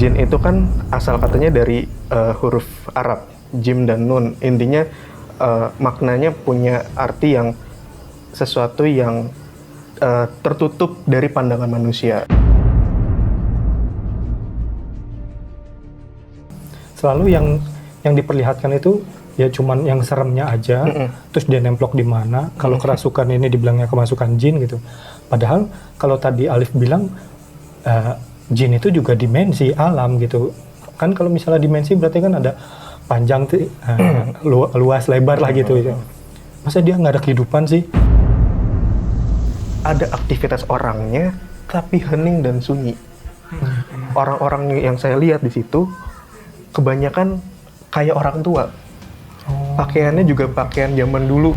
Jin itu kan asal katanya dari huruf Arab, Jim dan Nun. Intinya maknanya punya arti yang sesuatu yang tertutup dari pandangan manusia. Selalu yang diperlihatkan itu ya cuman yang seremnya aja, terus dia nemplok di mana. Kalau kerasukan ini dibilangnya kemasukan jin gitu. Padahal kalau tadi Alif bilang jin itu juga dimensi alam gitu. Kan kalau misalnya dimensi berarti kan ada panjang, luas, lebar lah gitu. Masa dia nggak ada kehidupan sih? Ada aktivitas orangnya, tapi hening dan sunyi. Orang-orang yang saya lihat di situ, kebanyakan kayak orang tua. Pakaiannya juga pakaian zaman dulu.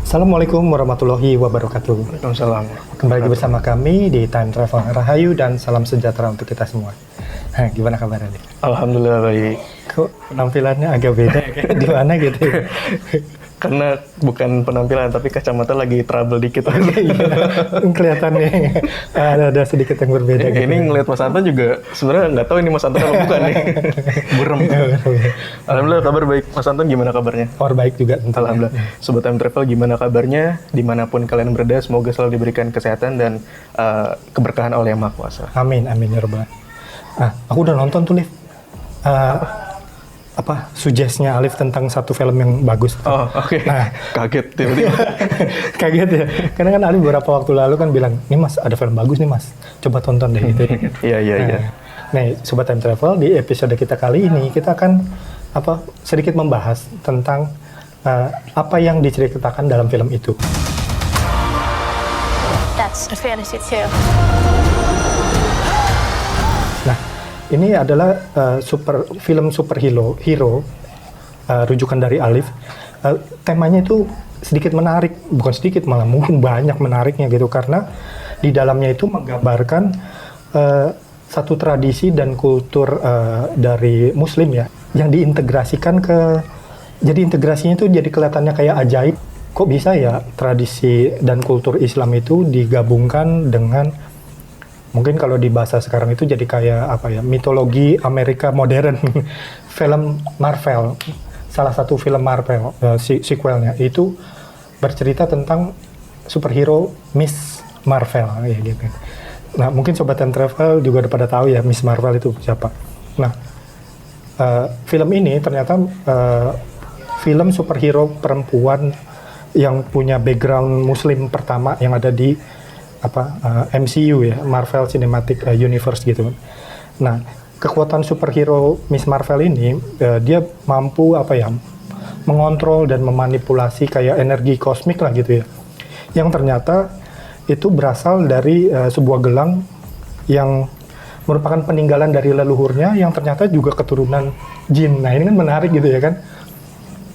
Assalamualaikum warahmatullahi wabarakatuh. Waalaikumsalam. Kembali lagi bersama kami di Time Travel Rahayu dan salam sejahtera untuk kita semua. Gimana kabarnya nih? Alhamdulillah baik. Kok penampilannya agak beda kayak di mana gitu? Karena bukan penampilan, tapi kacamata lagi trouble dikit. Kelihatan nih ada sedikit yang berbeda. Ini gitu. ngelihat Mas Anton juga sebenarnya nggak tahu ini Mas Anton atau bukan nih. Burem. Alhamdulillah kabar baik. Mas Anton gimana kabarnya? Kabar baik juga tentunya. Alhamdulillah. Sobat Time Travel gimana kabarnya? Dimanapun kalian berada, semoga selalu diberikan kesehatan dan keberkahan oleh Yang Maha Kuasa. Amin, amin ya Rabbal. Aku udah nonton tuh, Liv. Suggest-nya Alif tentang satu film yang bagus. Oh, oke. Nah, kaget tiba-tiba. Kaget ya. Karena kan Alif beberapa waktu lalu kan bilang, "Nih Mas, ada film bagus nih Mas. Coba tonton deh." Gitu. Iya. Nah, Sobat Time Travel, di episode kita kali ini kita akan sedikit membahas tentang apa yang diceritakan dalam film itu. That's a fantasy too. Nah, ini adalah film superhero rujukan dari Alif. Temanya itu sedikit menarik, bukan sedikit malah mungkin banyak menariknya gitu, karena di dalamnya itu menggambarkan satu tradisi dan kultur dari Muslim ya, yang diintegrasikan jadi integrasinya itu jadi kelihatannya kayak ajaib. Kok bisa ya tradisi dan kultur Islam itu digabungkan dengan, mungkin kalau di bahasa sekarang itu jadi kayak mitologi Amerika modern. Film Marvel, salah satu film Marvel, sequelnya itu bercerita tentang superhero Miss Marvel ya gitu. Nah, mungkin Sobat Time Travel juga udah pada tahu ya Miss Marvel itu siapa. Nah, film ini ternyata film superhero perempuan yang punya background Muslim pertama yang ada di MCU ya, Marvel Cinematic Universe gitu. Nah, kekuatan superhero Miss Marvel ini dia mampu mengontrol dan memanipulasi kayak energi kosmik lah gitu ya. Yang ternyata itu berasal dari sebuah gelang yang merupakan peninggalan dari leluhurnya yang ternyata juga keturunan jin. Nah, ini kan menarik gitu ya kan.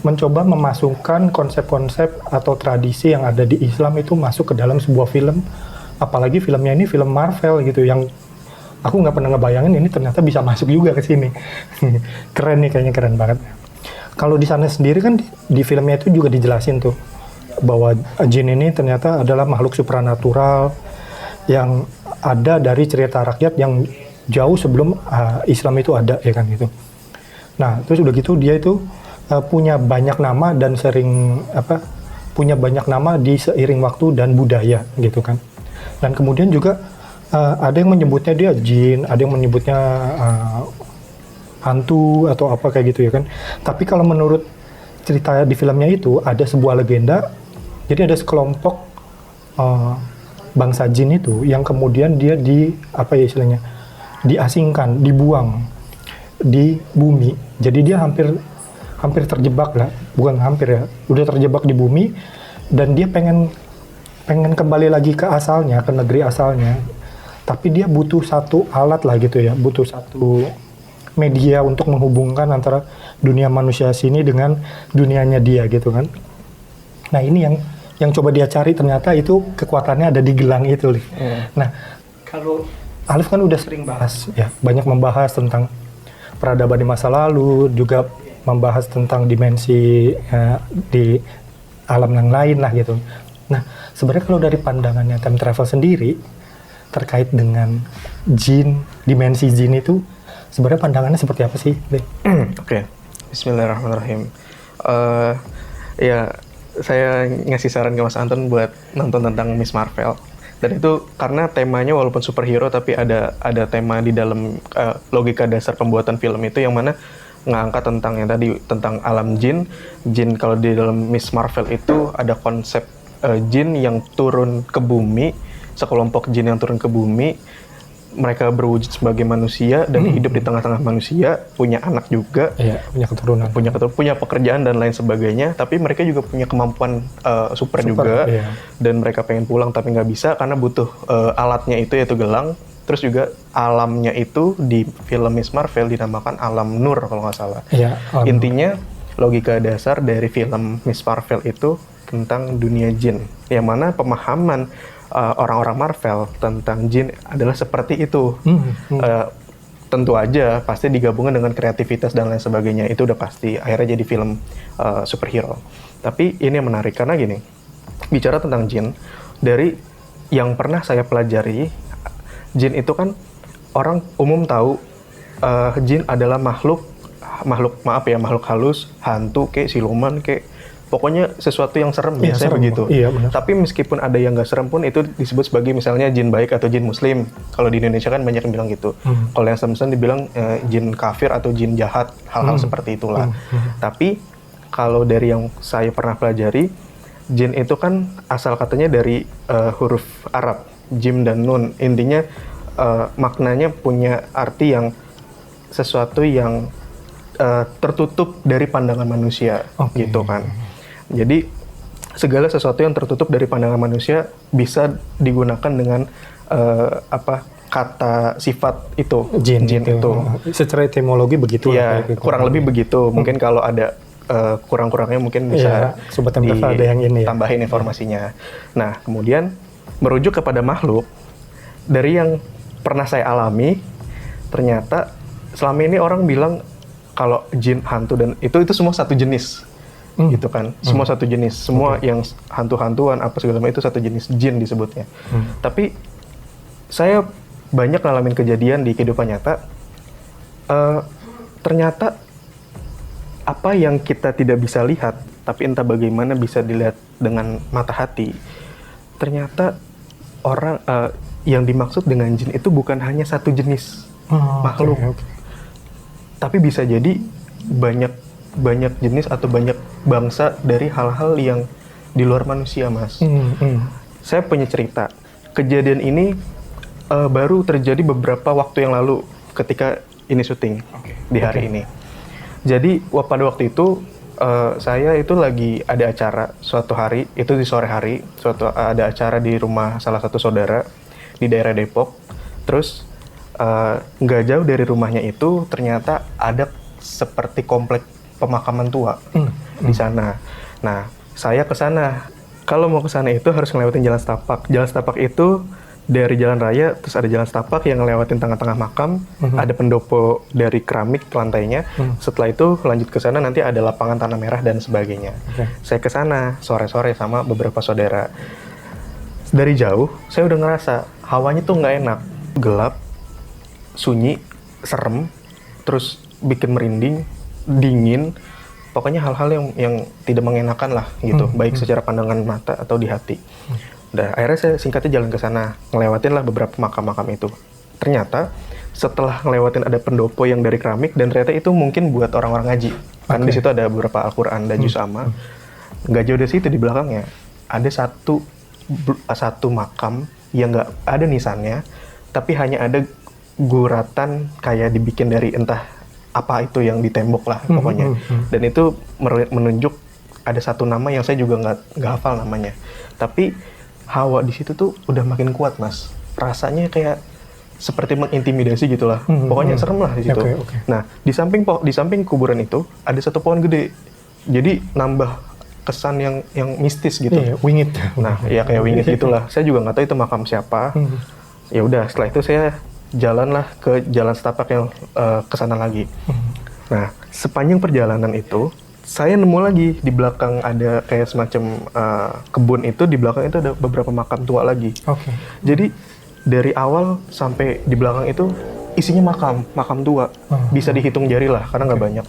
Mencoba memasukkan konsep-konsep atau tradisi yang ada di Islam itu masuk ke dalam sebuah film. Apalagi filmnya ini film Marvel gitu, yang aku nggak pernah ngebayangin ini ternyata bisa masuk juga ke sini. Keren nih, kayaknya keren banget. Kalau di sana sendiri kan di filmnya itu juga dijelasin tuh bahwa jin ini ternyata adalah makhluk supranatural yang ada dari cerita rakyat yang jauh sebelum Islam itu ada ya kan gitu. Nah, terus udah gitu dia itu punya banyak nama dan punya banyak nama di seiring waktu dan budaya gitu kan. Dan kemudian juga ada yang menyebutnya dia jin, ada yang menyebutnya hantu atau apa kayak gitu ya kan. Tapi kalau menurut cerita di filmnya itu ada sebuah legenda. Jadi ada sekelompok bangsa jin itu yang kemudian dia diasingkan, dibuang di bumi. Jadi dia hampir terjebak lah, bukan hampir ya, udah terjebak di bumi dan dia pengen kembali lagi ke asalnya, ke negeri asalnya. Tapi dia butuh satu alat lah gitu ya, butuh satu media untuk menghubungkan antara dunia manusia sini dengan dunianya dia gitu kan. Nah ini yang coba dia cari ternyata itu kekuatannya ada di gelang itu, Liv. Nah kalau Alif kan udah sering bahas ya, banyak membahas tentang peradaban di masa lalu, juga membahas tentang dimensi di alam yang lain lah gitu. Nah sebenarnya kalau dari pandangannya time travel sendiri terkait dengan jin, dimensi jin itu sebenarnya pandangannya seperti apa sih, Liv? Oke. Bismillahirrahmanirrahim. Ya, saya ngasih saran ke Mas Anton buat nonton tentang Miss Marvel. Dan itu karena temanya walaupun superhero tapi ada tema di dalam logika dasar pembuatan film itu yang mana ngangkat tentang yang tadi tentang alam jin. Jin kalau di dalam Miss Marvel itu ada konsep jin yang turun ke bumi, sekelompok jin yang turun ke bumi. Mereka berwujud sebagai manusia dan hidup di tengah-tengah manusia, punya anak juga, punya keturunan, punya pekerjaan dan lain sebagainya. Tapi mereka juga punya kemampuan super juga, dan mereka pengen pulang tapi nggak bisa karena butuh alatnya itu yaitu gelang. Terus juga alamnya itu di film Miss Marvel dinamakan alam Nur kalau nggak salah. Intinya logika dasar dari film Miss Marvel itu tentang dunia jin, yang mana pemahaman orang-orang Marvel tentang jin adalah seperti itu. Tentu aja pasti digabungkan dengan kreativitas dan lain sebagainya, itu udah pasti akhirnya jadi film superhero. Tapi ini yang menarik karena gini, bicara tentang jin, dari yang pernah saya pelajari, jin itu kan orang umum tahu jin adalah makhluk halus, hantu kayak siluman kayak pokoknya sesuatu yang serem, biasanya begitu. Tapi meskipun ada yang nggak serem pun itu disebut sebagai misalnya jin baik atau jin muslim. Kalau di Indonesia kan banyak yang bilang gitu. Kalau yang serem dibilang jin kafir atau jin jahat, hal-hal seperti itulah. Tapi kalau dari yang saya pernah pelajari, jin itu kan asal katanya dari huruf Arab, jim dan nun. Intinya maknanya punya arti yang sesuatu yang tertutup dari pandangan manusia, gitu kan. Jadi segala sesuatu yang tertutup dari pandangan manusia bisa digunakan dengan kata sifat itu, jin itu. Secara etimologi begitu. Ya, kurang lebih begitu. Mungkin kalau ada kurang-kurangnya mungkin bisa ditambahin informasinya. Nah, kemudian merujuk kepada makhluk, dari yang pernah saya alami, ternyata selama ini orang bilang kalau jin, hantu dan itu semua satu jenis. Gitu kan, semua satu jenis, semua yang hantu-hantuan apa segala macam itu satu jenis, jin disebutnya. Tapi saya banyak ngalamin kejadian di kehidupan nyata, ternyata apa yang kita tidak bisa lihat tapi entah bagaimana bisa dilihat dengan mata hati, ternyata orang yang dimaksud dengan jin itu bukan hanya satu jenis makhluk, tapi bisa jadi banyak jenis atau banyak bangsa dari hal-hal yang di luar manusia, Mas. Saya punya cerita. Kejadian ini baru terjadi beberapa waktu yang lalu ketika ini syuting di hari ini. Jadi pada waktu itu saya itu lagi ada acara suatu hari, itu di sore hari, ada acara di rumah salah satu saudara di daerah Depok. Terus nggak jauh dari rumahnya itu ternyata ada seperti komplek pemakaman tua di sana. Nah, saya ke sana. Kalau mau ke sana itu harus ngelewatin jalan setapak. Jalan setapak itu dari jalan raya, terus ada jalan setapak yang ngelewatin tengah-tengah makam, ada pendopo dari keramik lantainya. Setelah itu lanjut ke sana nanti ada lapangan tanah merah dan sebagainya. Saya ke sana sore-sore sama beberapa saudara. Dari jauh, saya udah ngerasa hawanya tuh nggak enak, gelap, sunyi, serem, terus bikin merinding, dingin, pokoknya hal-hal yang tidak mengenakan lah gitu, baik secara pandangan mata atau di hati. Udah, akhirnya saya singkatnya jalan ke sana, ngelewatin lah beberapa makam-makam itu. Ternyata setelah ngelewatin ada pendopo yang dari keramik dan ternyata itu mungkin buat orang-orang ngaji. Karena di situ ada beberapa Al-Quran dan juz amma. Nggak jauh dari situ di belakangnya ada satu makam yang nggak ada nisannya, tapi hanya ada guratan kayak dibikin dari entah apa itu yang di tembok lah pokoknya. Dan itu menunjuk ada satu nama yang saya juga nggak hafal namanya. Tapi hawa di situ tuh udah makin kuat, Mas. Rasanya kayak seperti mengintimidasi gitulah. Pokoknya serem lah di situ. Nah, di samping kuburan itu ada satu pohon gede. Jadi nambah kesan yang mistis gitu. Iya, wingit. Nah, ya kayak wingit gitulah. Saya juga nggak tahu itu makam siapa. Ya udah, setelah itu saya jalanlah ke jalan setapak yang ke sana lagi. Nah, sepanjang perjalanan itu, saya nemu lagi di belakang ada kayak semacam kebun itu, di belakang itu ada beberapa makam tua lagi. Oke. Jadi dari awal sampai di belakang itu isinya makam tua. Bisa dihitung jari lah, karena nggak banyak.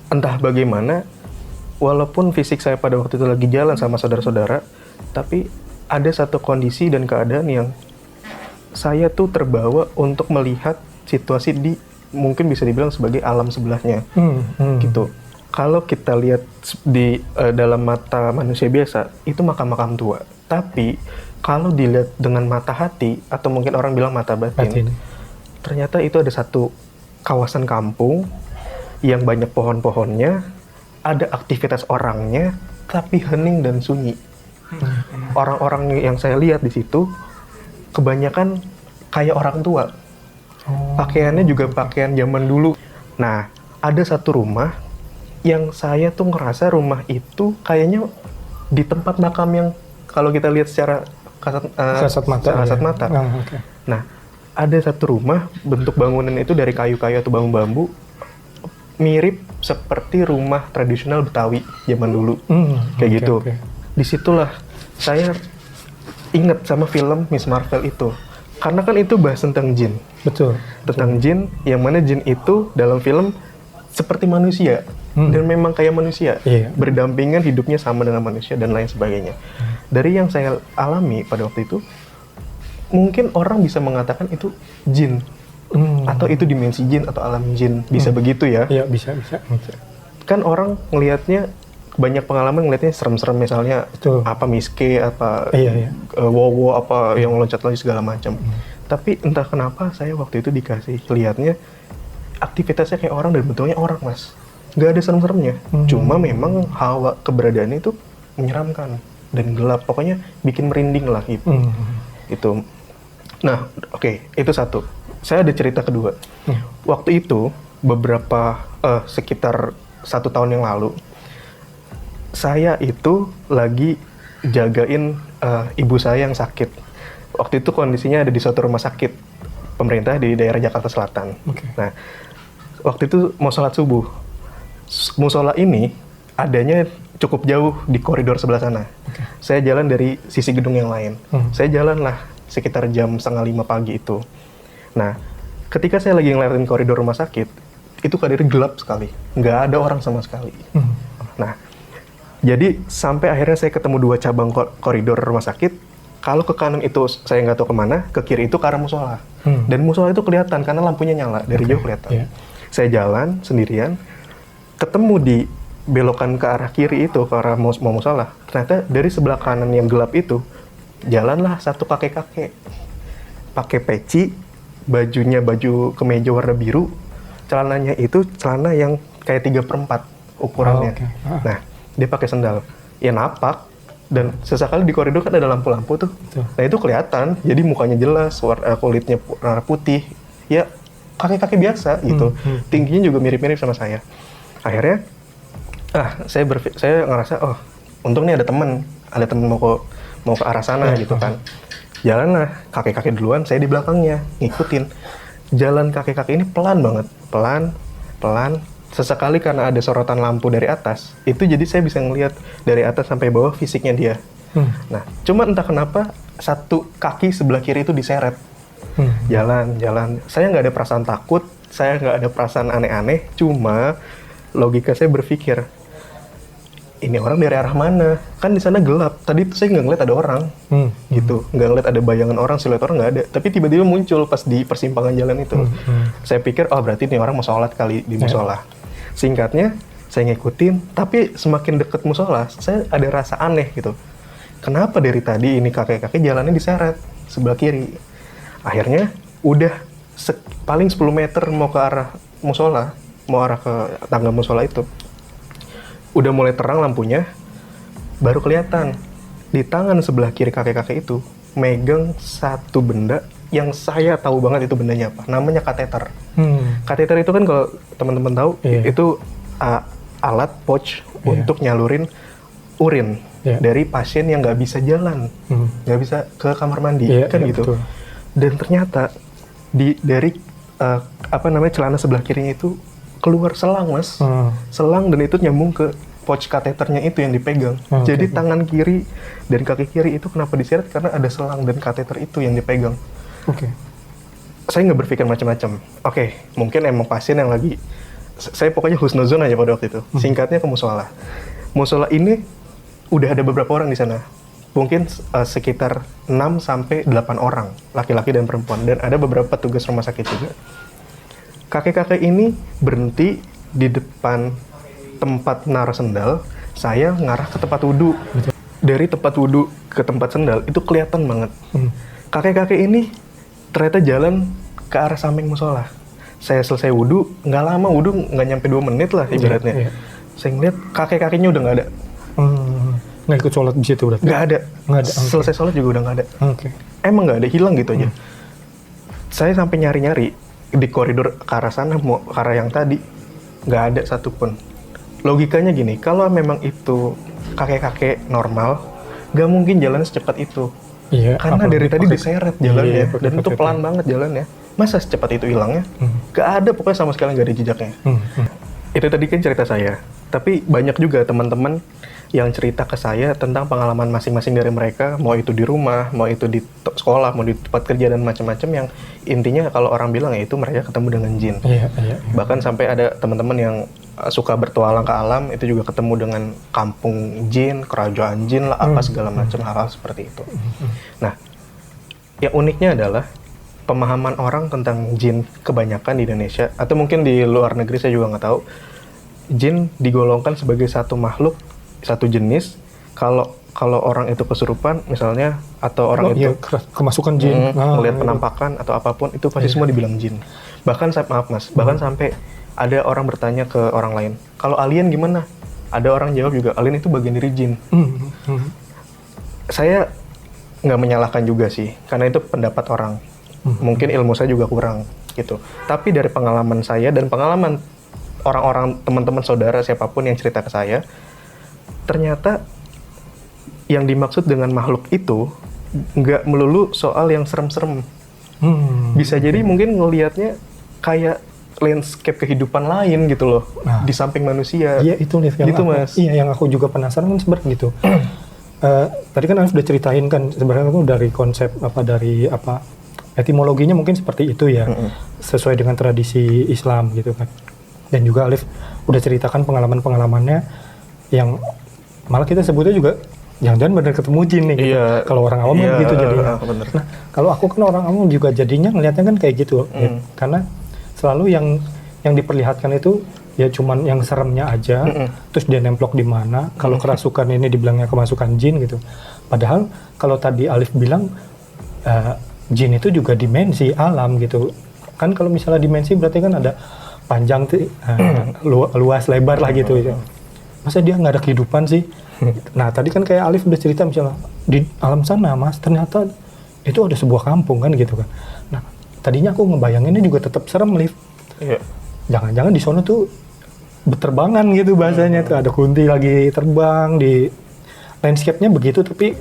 Entah bagaimana, walaupun fisik saya pada waktu itu lagi jalan sama saudara-saudara, tapi ada satu kondisi dan keadaan yang saya tuh terbawa untuk melihat situasi di mungkin bisa dibilang sebagai alam sebelahnya, gitu. Kalau kita lihat di dalam mata manusia biasa, itu makam-makam tua. Tapi kalau dilihat dengan mata hati atau mungkin orang bilang mata batin, ternyata itu ada satu kawasan kampung yang banyak pohon-pohonnya, ada aktivitas orangnya, tapi hening dan sunyi. Orang-orang yang saya lihat di situ kebanyakan kayak orang tua. Pakaiannya juga pakaian zaman dulu. Nah, ada satu rumah yang saya tuh ngerasa rumah itu kayaknya di tempat makam yang kalau kita lihat secara kasat mata. Okay. Nah, ada satu rumah bentuk bangunan itu dari kayu-kayu atau bambu-bambu, mirip seperti rumah tradisional Betawi zaman dulu, kayak gitu. Okay. Disitulah saya inget sama film Miss Marvel itu, karena kan itu bahas tentang jin. Betul. Tentang jin, yang mana jin itu dalam film seperti manusia dan memang kayak manusia, berdampingan hidupnya sama dengan manusia dan lain sebagainya. Dari yang saya alami pada waktu itu, mungkin orang bisa mengatakan itu jin. Atau itu dimensi jin atau alam jin, bisa begitu ya? Iya, bisa. Kan orang ngelihatnya, banyak pengalaman ngelihatnya serem-serem, misalnya apa miske, apa wowo, apa yang loncat-loncat segala macam. Tapi entah kenapa saya waktu itu dikasih lihatnya aktivitasnya kayak orang dan bentuknya orang, Mas. Nggak ada serem-seremnya, cuma memang hawa keberadaannya itu menyeramkan dan gelap, pokoknya bikin merinding lah gitu. Itu. Nah, oke, itu satu. Saya ada cerita kedua. Waktu itu beberapa sekitar 1 tahun yang lalu, saya itu lagi jagain ibu saya yang sakit. Waktu itu kondisinya ada di suatu rumah sakit pemerintah di daerah Jakarta Selatan. Nah, waktu itu mau sholat subuh. Musola ini adanya cukup jauh di koridor sebelah sana. Saya jalan dari sisi gedung yang lain. Saya jalan lah sekitar jam 4:30 pagi itu. Nah, ketika saya lagi ngeliatin koridor rumah sakit, itu koridor gelap sekali. Nggak ada orang sama sekali. Nah, jadi sampai akhirnya saya ketemu 2 cabang koridor rumah sakit. Kalau ke kanan itu saya nggak tahu kemana, ke kiri itu ke arah musola. Dan musola itu kelihatan karena lampunya nyala, dari jauh kelihatan. Saya jalan sendirian, ketemu di belokan ke arah kiri itu, ke arah musola. Ternyata dari sebelah kanan yang gelap itu, jalanlah satu kakek-kakek. Pakai peci, bajunya baju kemeja warna biru, celananya itu celana yang kayak 3/4 ukurannya. Nah, dia pakai sendal. Ya napak, dan sesekali di koridor kan ada lampu-lampu tuh. Nah itu kelihatan, jadi mukanya jelas, kulitnya warna putih. Ya kakek-kakek biasa gitu. Tingginya juga mirip-mirip sama saya. Akhirnya, saya ngerasa, oh untung nih ada temen mau ke arah sana gitu kan. Jalanlah kakek-kakek duluan, saya di belakangnya ngikutin. Jalan kakek-kakek ini pelan banget, pelan. Sesekali karena ada sorotan lampu dari atas, itu jadi saya bisa ngelihat dari atas sampai bawah fisiknya dia. Nah, cuma entah kenapa satu kaki sebelah kiri itu diseret. Jalan. Saya nggak ada perasaan takut, saya nggak ada perasaan aneh-aneh, cuma logika saya berpikir, ini orang dari arah mana? Kan di sana gelap. Tadi tuh saya nggak ngeliat ada orang, gitu. Nggak ngeliat ada bayangan orang, siluet orang nggak ada. Tapi tiba-tiba muncul pas di persimpangan jalan itu. Saya pikir, oh berarti ini orang mau sholat kali di musola. Singkatnya, saya ngikutin. Tapi semakin deket musola, saya ada rasa aneh gitu. Kenapa dari tadi ini kakek-kakek jalannya diseret sebelah kiri? Akhirnya, udah paling 10 meter mau ke arah musola, mau arah ke tangga musola itu. Udah mulai terang lampunya, baru kelihatan di tangan sebelah kiri kakek-kakek itu megang satu benda yang saya tahu banget itu bendanya apa. Namanya kateter. Kateter itu kan kalau teman-teman tahu itu alat pouch untuk nyalurin urin dari pasien yang nggak bisa jalan, nggak bisa ke kamar mandi, kan gitu. Betul. Dan ternyata dari celana sebelah kirinya itu keluar selang, Mas. Selang, dan itu nyambung ke pouch kateternya itu yang dipegang. Jadi tangan kiri dan kaki kiri itu kenapa diseret? Karena ada selang dan kateter itu yang dipegang. Saya nggak berpikir macam-macam. Mungkin emang pasien yang lagi, saya pokoknya husnuzon aja pada waktu itu. Singkatnya ke musola. Musola ini udah ada beberapa orang di sana. Mungkin sekitar 6 sampai 8 orang, laki-laki dan perempuan, dan ada beberapa petugas rumah sakit juga. Kakek-kakek ini berhenti di depan tempat naruh sendal. Saya ngarah ke tempat wudhu. Dari tempat wudhu ke tempat sendal itu kelihatan banget. Kakek-kakek ini ternyata jalan ke arah samping musola. Saya selesai wudhu, nggak lama wudhu, nggak nyampe 2 menit lah ibaratnya. Saya ngeliat kakek-kakeknya udah nggak ada. Nggak ikut sholat di situ berarti? Nggak ada. Selesai sholat juga udah nggak ada. Emang nggak ada, hilang gitu aja. Saya sampai nyari-nyari di koridor ke arah sana, mau ke arah yang tadi, nggak ada satupun. Logikanya gini, kalau memang itu kakek-kakek normal, nggak mungkin jalan secepat itu. Karena dari tadi diseret jalannya, dan itu pelan banget jalannya. Masa secepat itu hilangnya? Nggak ada, pokoknya sama sekali nggak ada jejaknya. Itu tadi kan cerita saya. Tapi banyak juga teman-teman yang cerita ke saya tentang pengalaman masing-masing dari mereka, mau itu di rumah, mau itu di sekolah, mau di tempat kerja, dan macam-macam, yang intinya kalau orang bilang ya itu mereka ketemu dengan jin. Bahkan sampai ada teman-teman yang suka bertualang ke alam, itu juga ketemu dengan kampung jin, kerajaan jin lah, apa segala macam hal-hal seperti itu. Nah, yang uniknya adalah pemahaman orang tentang jin kebanyakan di Indonesia, atau mungkin di luar negeri saya juga nggak tahu, jin digolongkan sebagai satu makhluk, satu jenis. Kalau orang itu kesurupan misalnya, atau orang itu kemasukan jin, melihat penampakan atau apapun, itu pasti semua dibilang jin. Bahkan bahkan sampai ada orang bertanya ke orang lain, kalau alien gimana? Ada orang jawab juga, alien itu bagian dari jin. Saya nggak menyalahkan juga sih, karena itu pendapat orang. Mungkin ilmu saya juga kurang gitu. Tapi dari pengalaman saya dan pengalaman orang-orang, teman-teman, saudara, siapapun yang cerita ke saya, ternyata yang dimaksud dengan makhluk itu nggak melulu soal yang serem-serem. Bisa jadi mungkin ngelihatnya kayak landscape kehidupan lain gitu loh, di samping manusia. Iya, itu Liv, yang gitu, aku, Mas. Iya, yang aku juga penasaran kan sebenarnya gitu. Tadi kan Alif udah ceritain kan sebenarnya aku dari konsep etimologinya mungkin seperti itu ya, sesuai dengan tradisi Islam gitu kan. Dan juga Alif udah ceritakan pengalaman-pengalamannya yang malah kita sebutnya juga jangan-jangan benar ketemu jin nih gitu. Kalau orang awam kan gitu jadinya. Nah, kalau aku kan orang awam juga jadinya ngelihatnya kan kayak gitu. Ya. Karena selalu yang diperlihatkan itu ya cuman yang seremnya aja, terus dia nemplok di mana, kalau kerasukan ini dibilangnya kemasukan jin gitu. Padahal kalau tadi Alif bilang jin itu juga dimensi alam gitu. Kan kalau misalnya dimensi berarti kan ada panjang, luas, lebar lah gitu. Masa dia nggak ada kehidupan sih? Nah tadi kan kayak Alif udah cerita misalnya di alam sana Mas, ternyata itu ada sebuah kampung kan gitu kan. Nah tadinya aku ngebayanginnya juga tetap serem Alif. Jangan-jangan di sana tuh berterbangan gitu bahasanya, tuh ada kunti lagi terbang, di landscape-nya begitu, tapi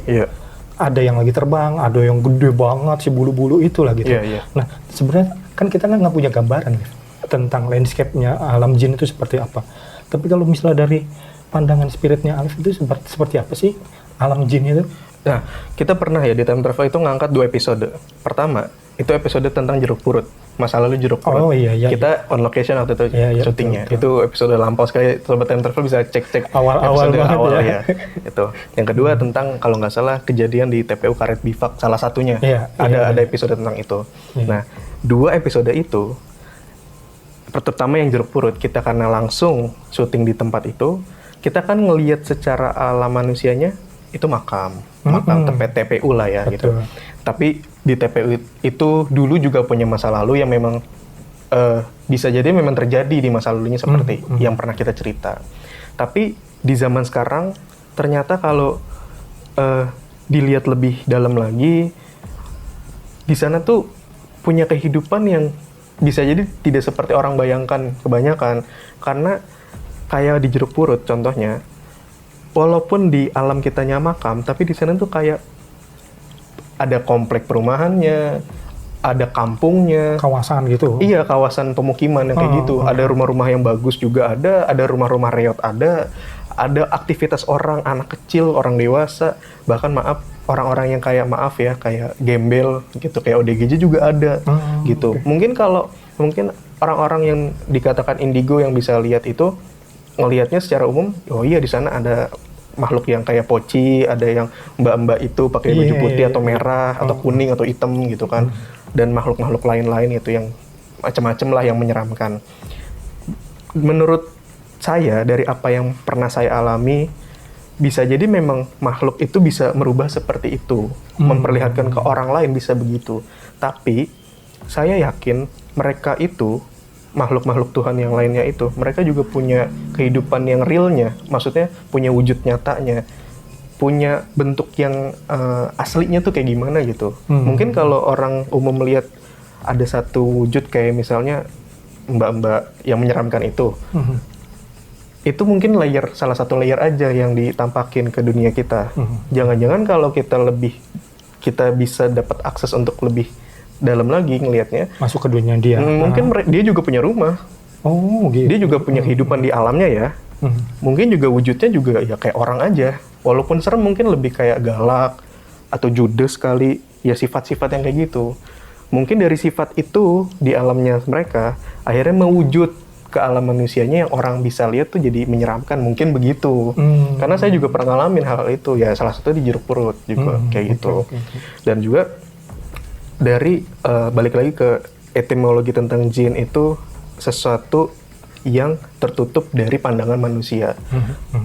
ada yang lagi terbang, ada yang gede banget si bulu-bulu itu lah gitu. Nah sebenarnya kan kita nggak punya gambaran ya, tentang landscape-nya alam jin itu seperti apa. Tapi kalau misalnya dari pandangan spiritnya Alif itu seperti apa sih alam jin itu? Nah, kita pernah ya di Time Travel itu ngangkat 2 episode. Pertama, itu episode tentang jeruk purut. Masa lalu jeruk purut. Kita on location waktu itu syutingnya. Betul. Itu episode lampau sekali. Sobat Time Travel bisa cek-cek awal awal ya. Itu. Yang kedua tentang kalau nggak salah kejadian di TPU Karet Bifak salah satunya. Ada episode tentang itu. Nah, 2 episode itu, pertama yang jeruk purut, kita karena langsung syuting di tempat itu, kita kan ngelihat secara alam manusianya itu makam TPU lah ya. Betul. Gitu. Tapi di TPU itu dulu juga punya masa lalu yang memang bisa jadi memang terjadi di masa lalunya seperti yang pernah kita cerita. Tapi di zaman sekarang ternyata kalau dilihat lebih dalam lagi, di sana tuh punya kehidupan yang bisa jadi tidak seperti orang bayangkan kebanyakan. Karena kayak di jeruk purut contohnya, walaupun di alam kitanya makam, tapi di sana tuh kayak ada komplek perumahannya, ada kampungnya, Kawasan gitu. iya kawasan pemukiman yang kayak gitu. Ada rumah-rumah yang bagus juga ada rumah-rumah reot ada aktivitas orang, anak kecil, orang dewasa, bahkan maaf orang-orang yang kayak kayak gembel gitu, kayak ODGJ juga ada gitu. Mungkin orang-orang yang dikatakan indigo yang bisa lihat itu ngelihatnya secara umum, oh iya di sana ada makhluk yang kayak poci, ada yang mbak-mbak itu pakai baju putih atau merah atau kuning atau hitam gitu kan, dan makhluk-makhluk lain-lain itu yang macam-macam lah yang menyeramkan. Menurut saya dari apa yang pernah saya alami, bisa jadi memang makhluk itu bisa merubah seperti itu, memperlihatkan ke orang lain bisa begitu. Tapi saya yakin mereka itu makhluk-makhluk Tuhan yang lainnya itu, mereka juga punya kehidupan yang realnya, maksudnya punya wujud nyatanya, punya bentuk yang aslinya tuh kayak gimana gitu. Mungkin kalau orang umum melihat ada satu wujud kayak misalnya mbak-mbak yang menyeramkan itu mungkin salah satu layer aja yang ditampakin ke dunia kita. Jangan-jangan kalau kita bisa dapat akses untuk lebih dalam lagi ngelihatnya, masuk ke dunia dia. Mungkin dia juga punya rumah. Oh, gitu. Dia juga punya kehidupan di alamnya ya. Mungkin juga wujudnya juga ya kayak orang aja. Walaupun serem mungkin lebih kayak galak atau judes kali, ya sifat-sifat yang kayak gitu. Mungkin dari sifat itu di alamnya mereka akhirnya mewujud ke alam manusianya yang orang bisa lihat tuh jadi menyeramkan, mungkin begitu. Karena saya juga pernah ngalamin hal itu ya, salah satu di Jeruk Purut juga kayak gitu. Dan juga dari balik lagi ke etimologi tentang jin, itu sesuatu yang tertutup dari pandangan manusia.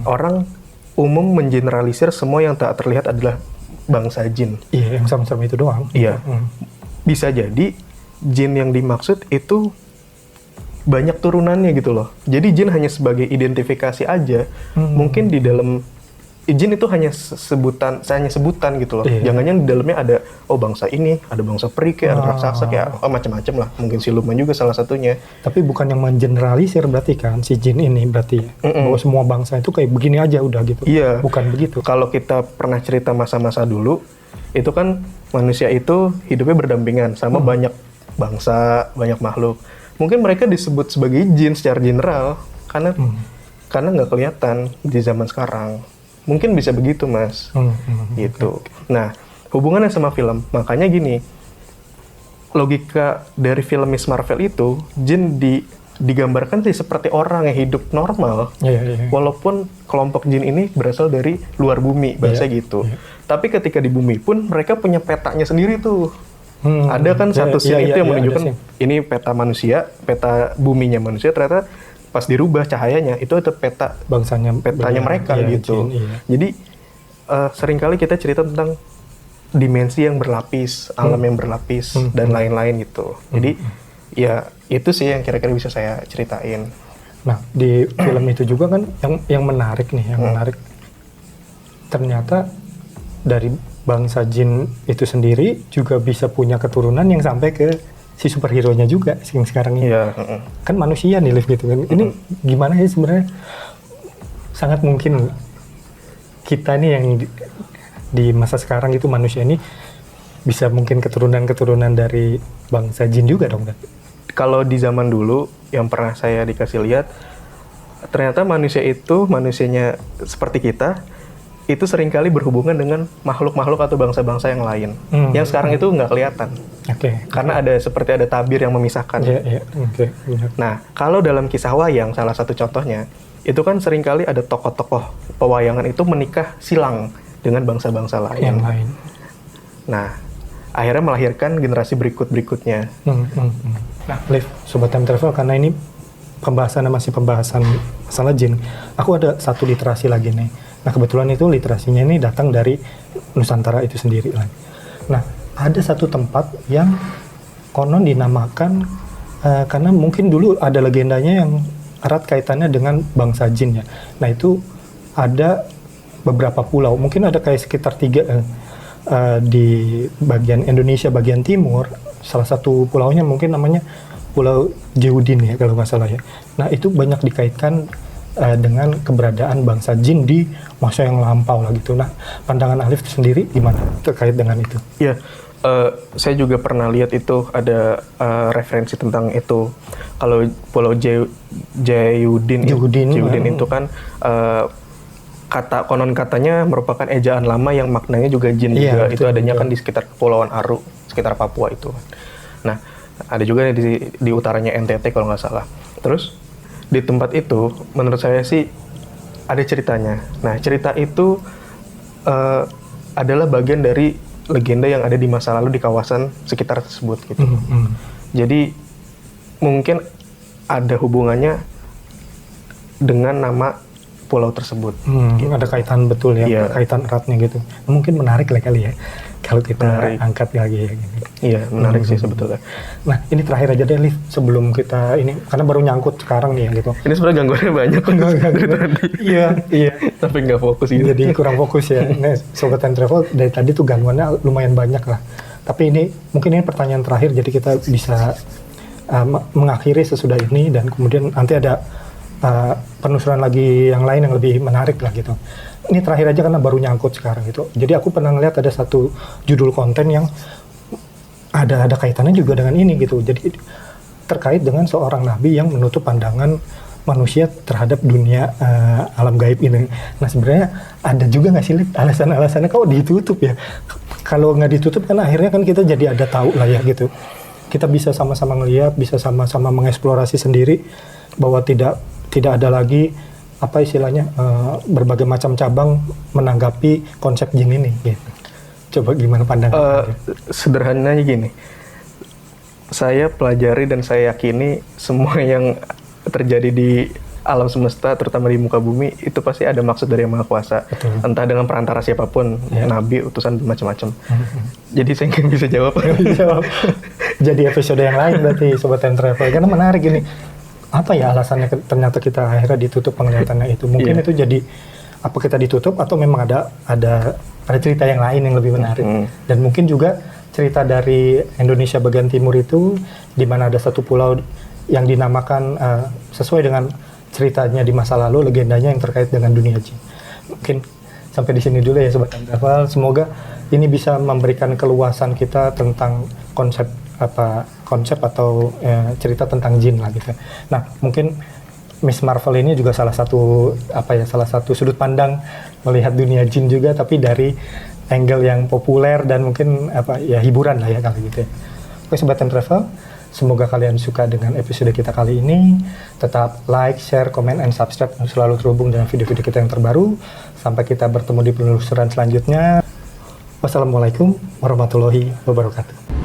Orang umum mengeneralisir semua yang tak terlihat adalah bangsa jin. Iya, yang serem-serem itu doang. Iya. Bisa jadi jin yang dimaksud itu banyak turunannya gitu loh. Jadi jin hanya sebagai identifikasi aja. Mungkin di dalam jin itu hanya sebutan gitu loh. Jangan-jangan di dalamnya ada bangsa ini, ada bangsa peri, kayak ada raksasa, kayak macam-macam lah. Mungkin siluman juga salah satunya. Tapi bukan yang mengeneralisir berarti kan si jin ini berarti bahwa semua bangsa itu kayak begini aja udah gitu. Iya. Bukan begitu. Kalau kita pernah cerita masa-masa dulu, itu kan manusia itu hidupnya berdampingan sama banyak bangsa, banyak makhluk. Mungkin mereka disebut sebagai jin secara general karena nggak kelihatan di zaman sekarang. Mungkin bisa begitu, Mas. Gitu. Nah, hubungannya sama film, makanya gini, logika dari film Miss Marvel itu, jin digambarkan sih seperti orang yang hidup normal, walaupun kelompok jin ini berasal dari luar bumi, bahasa gitu. Tapi ketika di bumi pun mereka punya petanya sendiri tuh. Ada kan satu scene itu yang menunjukkan ini peta manusia, peta buminya manusia, ternyata pas dirubah cahayanya itu ada petanya mereka gitu. Jin, Jadi seringkali kita cerita tentang dimensi yang berlapis, alam yang berlapis dan lain-lain gitu. Jadi ya itu sih yang kira-kira bisa saya ceritain. Nah, di film itu juga kan yang menarik nih, menarik ternyata dari bangsa jin itu sendiri juga bisa punya keturunan yang sampai ke si superhero-nya juga yang sekarang ini. Kan manusia nih Liv gitu kan. Ini gimana ya sebenarnya, sangat mungkin kita nih yang di masa sekarang itu manusia ini bisa mungkin keturunan-keturunan dari bangsa jin juga dong kan? Kalau di zaman dulu yang pernah saya dikasih lihat, ternyata manusianya seperti kita, itu seringkali berhubungan dengan makhluk-makhluk atau bangsa-bangsa yang lain. Yang sekarang itu nggak kelihatan. Karena seperti ada tabir yang memisahkan. Nah, kalau dalam kisah wayang, salah satu contohnya, itu kan seringkali ada tokoh-tokoh pewayangan itu menikah silang dengan bangsa-bangsa lain. Nah, akhirnya melahirkan generasi berikut-berikutnya. Nah, Liv, Sobat Time Travel, karena ini masih pembahasan masalah jin, aku ada satu literasi lagi nih. Nah, kebetulan itu literasinya ini datang dari Nusantara itu sendiri lah. Nah, ada satu tempat yang konon dinamakan karena mungkin dulu ada legendanya yang erat kaitannya dengan bangsa jin ya. Nah, itu ada beberapa pulau, mungkin ada kayak sekitar 3 di bagian Indonesia bagian timur. Salah satu pulaunya mungkin namanya Pulau Jeudin ya kalau nggak salah ya. Nah, itu banyak dikaitkan dengan keberadaan bangsa jin di masa yang lampau lah gitu. Nah, pandangan Alif sendiri gimana terkait dengan itu? Ya, saya juga pernah lihat itu ada referensi tentang itu. Kalau Pulau Jayudin itu kan konon katanya merupakan ejaan lama yang maknanya juga jin juga. Itu adanya kan di sekitar Kepulauan Aru, sekitar Papua itu. Nah, ada juga di utaranya NTT kalau nggak salah. Terus di tempat itu, menurut saya sih ada ceritanya. Nah, cerita itu adalah bagian dari legenda yang ada di masa lalu di kawasan sekitar tersebut gitu. Jadi mungkin ada hubungannya dengan nama pulau tersebut. Gitu. Ada kaitan betul ya, Iya. kaitan eratnya gitu. Mungkin menarik lah kali ya kalau kita angkat lagi ya. Gini. Iya, menarik sih sebetulnya. Nah, ini terakhir aja deh, Liv, sebelum kita ini, karena baru nyangkut sekarang nih ya gitu. Ini sebenarnya gangguannya banyak dari tadi. Iya. Tapi nggak fokus gitu. Jadi kurang fokus ya. Nah, Sobat Time Travel dari tadi tuh gangguannya lumayan banyak lah. Tapi ini mungkin ini pertanyaan terakhir, jadi kita bisa mengakhiri sesudah ini dan kemudian nanti ada penelusuran lagi yang lain yang lebih menarik lah gitu. Ini terakhir aja karena baru nyangkut sekarang gitu. Jadi aku pernah ngeliat ada satu judul konten yang ada kaitannya juga dengan ini gitu. Jadi terkait dengan seorang nabi yang menutup pandangan manusia terhadap dunia alam gaib ini. Nah, sebenarnya ada juga nggak sih alasan-alasannya kok ditutup ya? Kalau nggak ditutup kan akhirnya kan kita jadi ada tahu lah ya gitu. Kita bisa sama-sama ngelihat, bisa sama-sama mengeksplorasi sendiri bahwa tidak ada lagi apa istilahnya berbagai macam cabang menanggapi konsep jin ini gitu. Coba gimana pandangan? Sederhananya gini, saya pelajari dan saya yakini semua yang terjadi di alam semesta, terutama di muka bumi, itu pasti ada maksud dari Yang Maha Kuasa. Betul. Entah dengan perantara siapapun, nabi, utusan, macam-macam. Jadi saya nggak bisa jawab. Jadi episode yang lain berarti Sobat Time Travel, karena menarik ini. Apa ya alasannya ternyata kita akhirnya ditutup penglihatannya itu? Mungkin itu jadi apa kita ditutup atau memang ada cerita yang lain yang lebih menarik. Dan mungkin juga cerita dari Indonesia bagian timur itu di mana ada satu pulau yang dinamakan sesuai dengan ceritanya di masa lalu, legendanya yang terkait dengan dunia jin. Mungkin sampai di sini dulu ya Sobat Time Travel. Semoga ini bisa memberikan keluasan kita tentang konsep atau cerita tentang jin lah gitu. Nah, mungkin Miss Marvel ini juga salah satu sudut pandang melihat dunia jin juga, tapi dari angle yang populer dan mungkin hiburan lah ya kali gitu ya. Oke Sobat Time Travel, semoga kalian suka dengan episode kita kali ini. Tetap like, share, comment, and subscribe untuk selalu terhubung dengan video-video kita yang terbaru. Sampai kita bertemu di penelusuran selanjutnya. Wassalamualaikum warahmatullahi wabarakatuh.